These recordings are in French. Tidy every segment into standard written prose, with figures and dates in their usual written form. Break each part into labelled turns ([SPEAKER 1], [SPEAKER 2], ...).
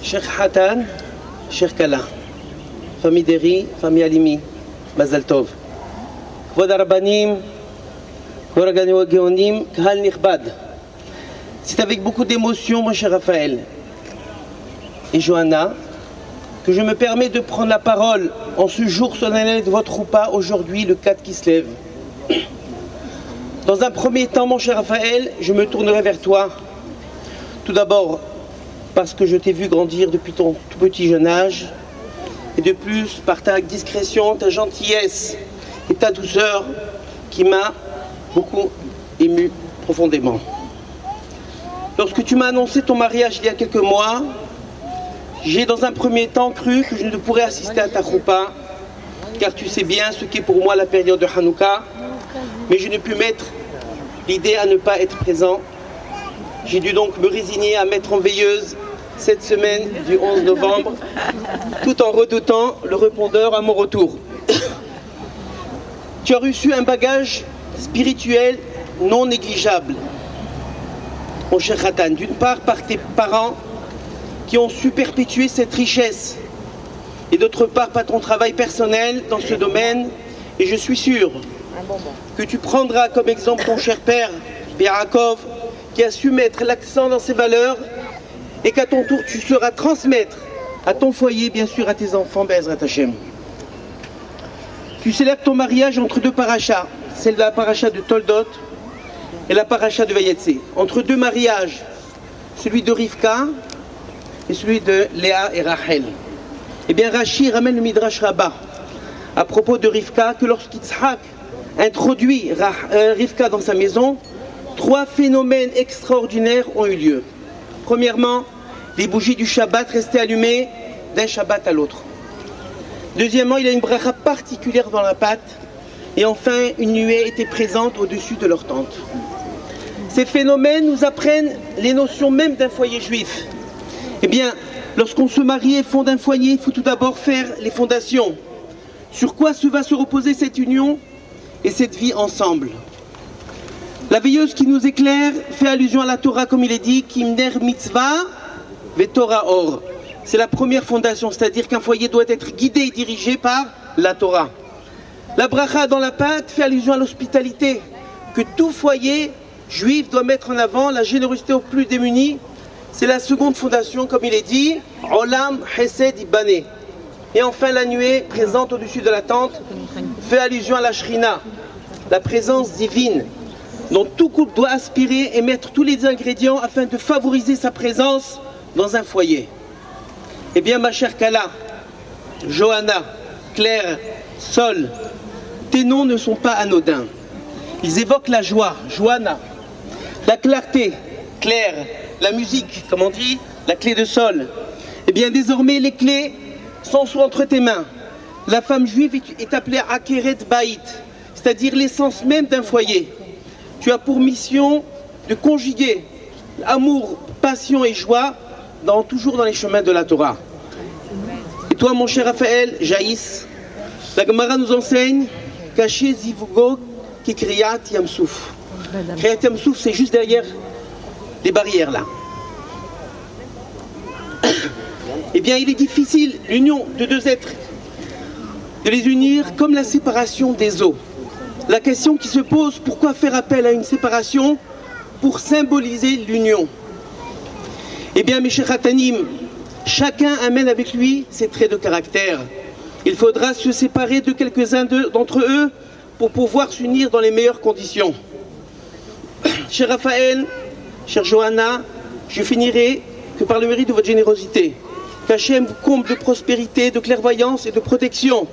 [SPEAKER 1] cher Hatan, cher Kala, famille Deri, famille Alimi, Mazal Tov. Kvod Arabanim, Kvod Geonim, Kahal Nirbad. C'est avec beaucoup d'émotion, mon cher Raphaël et Johanna, que je me permets de prendre la parole en ce jour solennel de votre Roupa, aujourd'hui, le 4 qui se lève. Dans un premier temps, mon cher Raphaël, je me tournerai vers toi. Tout d'abord, parce que je t'ai vu grandir depuis ton tout petit jeune âge, et de plus, par ta discrétion, ta gentillesse et ta douceur, qui m'a beaucoup ému profondément. Lorsque tu m'as annoncé ton mariage il y a quelques mois, j'ai dans un premier temps cru que je ne pourrais assister à ta Roupa, car tu sais bien ce qu'est pour moi la période de Hanouka, mais je n'ai pu mettre l'idée à ne pas être présent. J'ai dû donc me résigner à mettre en veilleuse cette semaine du 11 novembre, tout en redoutant le répondeur à mon retour. Tu as reçu un bagage spirituel non négligeable, mon cher Khatan, d'une part par tes parents qui ont su perpétuer cette richesse, et d'autre part par ton travail personnel dans ce domaine, et je suis sûr que tu prendras comme exemple ton cher père, Yaakov, qui a su mettre l'accent dans ses valeurs, et qu'à ton tour tu sauras transmettre à ton foyer, bien sûr à tes enfants, Be'ezrat Hashem. Tu célèbres ton mariage entre deux parachas, celle de la paracha de Toldot et la paracha de Vayetse. Entre deux mariages, celui de Rivka et celui de Léa et Rachel. Eh bien, Rashi ramène le Midrash Rabbah à propos de Rivka, que lorsqu'Yitzhak introduit Rivka dans sa maison, trois phénomènes extraordinaires ont eu lieu. Premièrement, les bougies du Shabbat restaient allumées d'un Shabbat à l'autre. Deuxièmement, il y a une bracha particulière dans la pâte. Et enfin, une nuée était présente au-dessus de leur tente. Ces phénomènes nous apprennent les notions même d'un foyer juif. Eh bien, lorsqu'on se marie et fonde un foyer, il faut tout d'abord faire les fondations. Sur quoi va se reposer cette union et cette vie ensemble? La veilleuse qui nous éclaire fait allusion à la Torah, comme il est dit, Kimner mitzvah ve Torah or. C'est la première fondation, c'est-à-dire qu'un foyer doit être guidé et dirigé par la Torah. La bracha dans la pâte fait allusion à l'hospitalité, que tout foyer juif doit mettre en avant, la générosité aux plus démunis. C'est la seconde fondation, comme il est dit, Olam Hesed Ibane. Et enfin, la nuée présente au-dessus de la tente fait allusion à la Shrina, la présence divine, dont tout couple doit aspirer et mettre tous les ingrédients afin de favoriser sa présence dans un foyer. Eh bien, ma chère Kala, Johanna, Claire, Sol, tes noms ne sont pas anodins. Ils évoquent la joie, Johanna, la clarté, Claire, la musique, comme on dit, la clé de Sol. Eh bien, désormais, les clés sont entre tes mains. La femme juive est appelée Akeret Baït, c'est-à-dire l'essence même d'un foyer. Tu as pour mission de conjuguer amour, passion et joie toujours dans les chemins de la Torah. Et toi, mon cher Raphaël, jaïs, la Gemara nous enseigne Caché Zivugo qui Kriyat Yamsouf. Kriyat Yamsouf, c'est juste derrière les barrières là. Eh bien, il est difficile, l'union de deux êtres, de les unir comme la séparation des eaux. La question qui se pose, pourquoi faire appel à une séparation pour symboliser l'union? Eh bien, mes chers Khatanim, chacun amène avec lui ses traits de caractère. Il faudra se séparer de quelques-uns d'entre eux pour pouvoir s'unir dans les meilleures conditions. Cher Raphaël, chère Johanna, je finirai que par le mérite de votre générosité. Qu'Hachem vous comble de prospérité, de clairvoyance et de protection.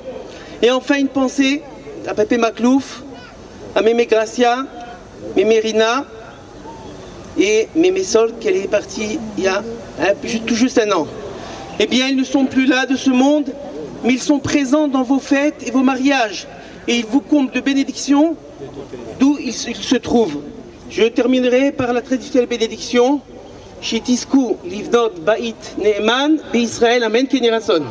[SPEAKER 1] Et enfin une pensée à Pépé Maklouf, à Mémé Gracia, Mémé Rina et Mémé Sol, qu'elle est partie il y a tout juste un an. Eh bien, ils ne sont plus là de ce monde, mais ils sont présents dans vos fêtes et vos mariages. Et ils vous comblent de bénédictions d'où ils se trouvent. Je terminerai par la traditionnelle bénédiction. Shitisku livdot ba'it ne'eman, Israël, amen, Kenirason.